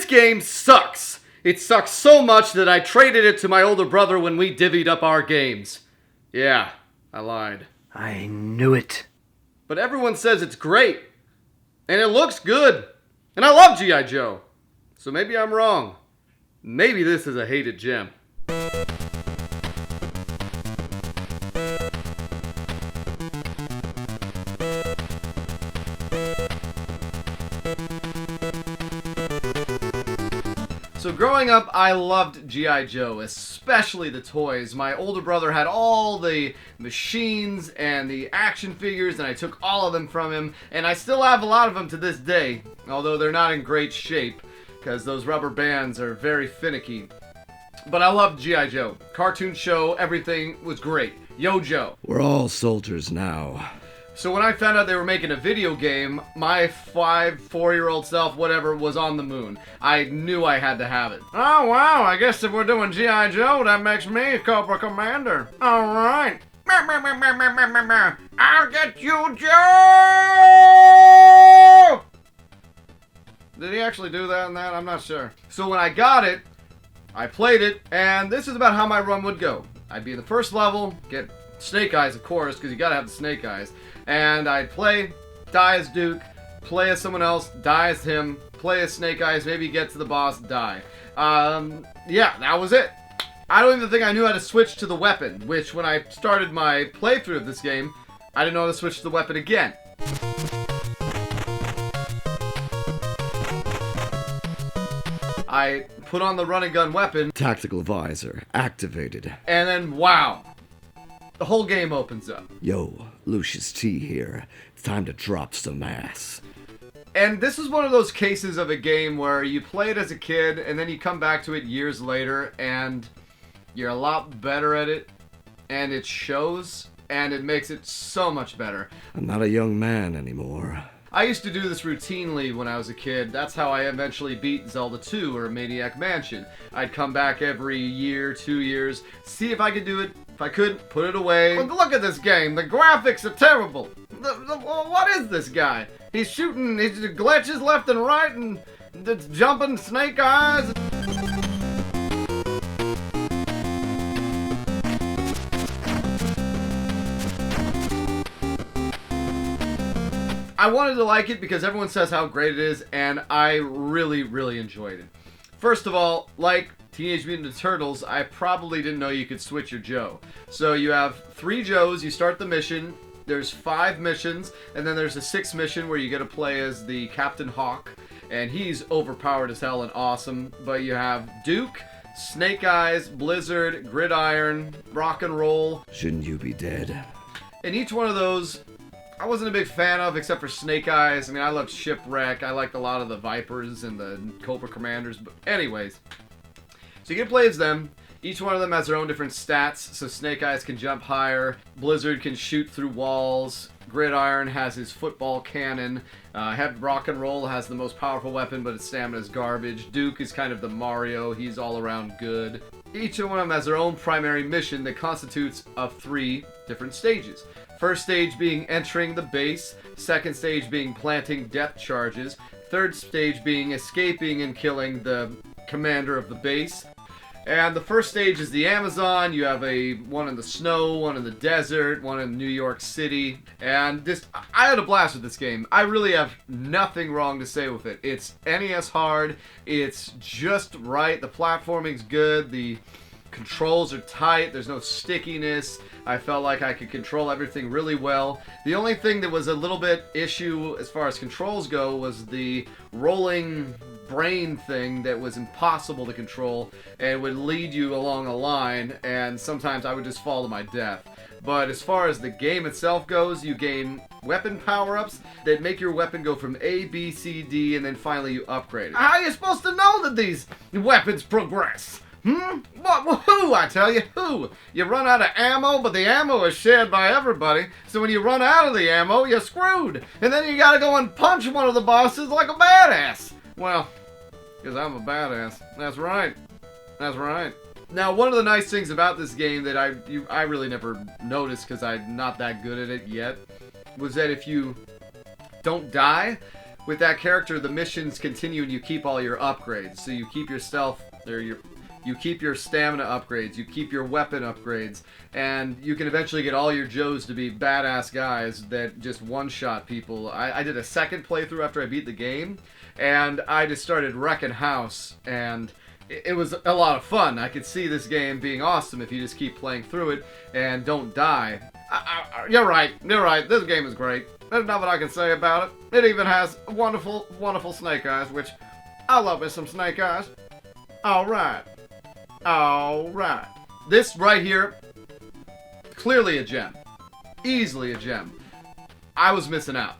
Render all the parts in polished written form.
game sucks. It sucks so much that I traded it to my older brother when we divvied up our games. Yeah, I lied. I knew it. But everyone says it's great. And it looks good. And I love G.I. Joe. So maybe I'm wrong. Maybe this is a hated gem. So growing up, I loved G.I. Joe, especially the toys. My older brother had all the machines and the action figures, and I took all of them from him. And I still have a lot of them to this day, although they're not in great shape, because those rubber bands are very finicky. But I loved G.I. Joe. Cartoon show, everything was great. Yo Joe. We're all soldiers now. So when I found out they were making a video game, my 4-year-old self, whatever, was on the moon. I knew I had to have it. Oh wow, I guess if we're doing G.I. Joe, that makes me a COBRA commander. Alright. I'll get you, Joe! Did he actually do that in that? I'm not sure. So when I got it, I played it, and this is about how my run would go. I'd be in the first level, get Snake Eyes, of course, because you gotta have the Snake Eyes. And I'd play, die as Duke, play as someone else, die as him, play as Snake Eyes, maybe get to the boss, die. Yeah, that was it. I don't even think I knew how to switch to the weapon, which when I started my playthrough of this game, I didn't know how to switch to the weapon again. I put on the run and gun weapon. Tactical visor activated. And then, wow. The whole game opens up. Yo, Lucious T here. It's time to drop some ass. And this is one of those cases of a game where you play it as a kid and then you come back to it years later and you're a lot better at it and it shows and it makes it so much better. I'm not a young man anymore. I used to do this routinely when I was a kid. That's how I eventually beat Zelda 2 or Maniac Mansion. I'd come back every year, 2 years, see if I could do it. If I couldn't, put it away. But look at this game. The graphics are terrible. What is this guy? He's shooting, he's glitches left and right and it's jumping Snake Eyes. I wanted to like it because everyone says how great it is, and I really, really enjoyed it. First of all, like Teenage Mutant Ninja Turtles, I probably didn't know you could switch your Joe. So you have 3 Joes, you start the mission, there's 5 missions, and then there's a 6th mission where you get to play as the Captain Hawk, and he's overpowered as hell and awesome. But you have Duke, Snake Eyes, Blizzard, Gridiron, Rock and Roll. Shouldn't you be dead? And each one of those I wasn't a big fan of, except for Snake Eyes. I mean, I loved Shipwreck. I liked a lot of the Vipers and the Cobra Commanders. But anyways, so you get to play as them. Each one of them has their own different stats. So Snake Eyes can jump higher. Blizzard can shoot through walls. Gridiron has his football cannon. Rock and Roll has the most powerful weapon, but its stamina is garbage. Duke is kind of the Mario. He's all around good. Each one of them has their own primary mission that constitutes of 3 different stages. First stage being entering the base, second stage being planting depth charges, third stage being escaping and killing the commander of the base. And the first stage is the Amazon. You have one in the snow, one in the desert, one in New York City. And I had a blast with this game. I really have nothing wrong to say with it. It's NES hard. It's just right. The platforming's good. The controls are tight. There's no stickiness. I felt like I could control everything really well. The only thing that was a little bit issue as far as controls go was the rolling brain thing that was impossible to control and would lead you along a line, and sometimes I would just fall to my death. But as far as the game itself goes, you gain weapon power-ups that make your weapon go from A, B, C, D, and then finally you upgrade it. How are you supposed to know that these weapons progress? What? Who? I tell you, who? You run out of ammo, but the ammo is shared by everybody. So when you run out of the ammo, you're screwed. And then you gotta go and punch one of the bosses like a badass. Well, because I'm a badass. That's right. That's right. Now, one of the nice things about this game that I really never noticed because I'm not that good at it yet, was that if you don't die, with that character, the missions continue and you keep all your upgrades. So you keep your stealth, or you keep your stamina upgrades, you keep your weapon upgrades, and you can eventually get all your Joes to be badass guys that just one-shot people. I did a second playthrough after I beat the game, and I just started wrecking house, and it was a lot of fun. I could see this game being awesome if you just keep playing through it and don't die. You're right. This game is great. There's nothing I can say about it. It even has wonderful, wonderful Snake Eyes, which I love me some Snake Eyes. Alright. This right here, clearly a gem. Easily a gem. I was missing out.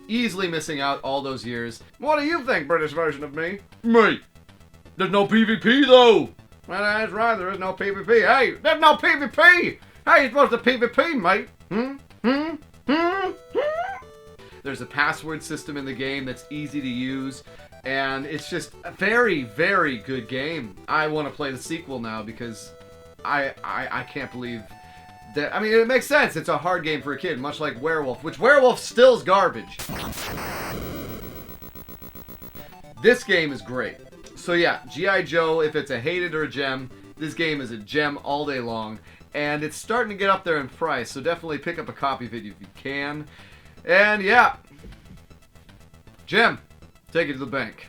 Easily missing out all those years. What do you think, British version of me? Me. There's no PvP, though. Well, that's right, there is no PvP. Hey, there's no PvP! How you supposed to PvP, mate? There's a password system in the game that's easy to use, and it's just a very, very good game. I want to play the sequel now because I can't believe that. I mean, it makes sense. It's a hard game for a kid, much like Werewolf, which Werewolf still is garbage. This game is great. So yeah, G.I. Joe, if it's a hated or a gem, this game is a gem all day long. And it's starting to get up there in price, so definitely pick up a copy of it if you can. And yeah, Jim, take it to the bank.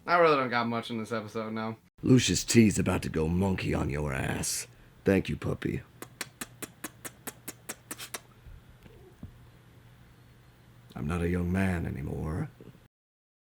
I really don't got much in this episode now. Lucious T's about to go monkey on your ass. Thank you, puppy. I'm not a young man anymore.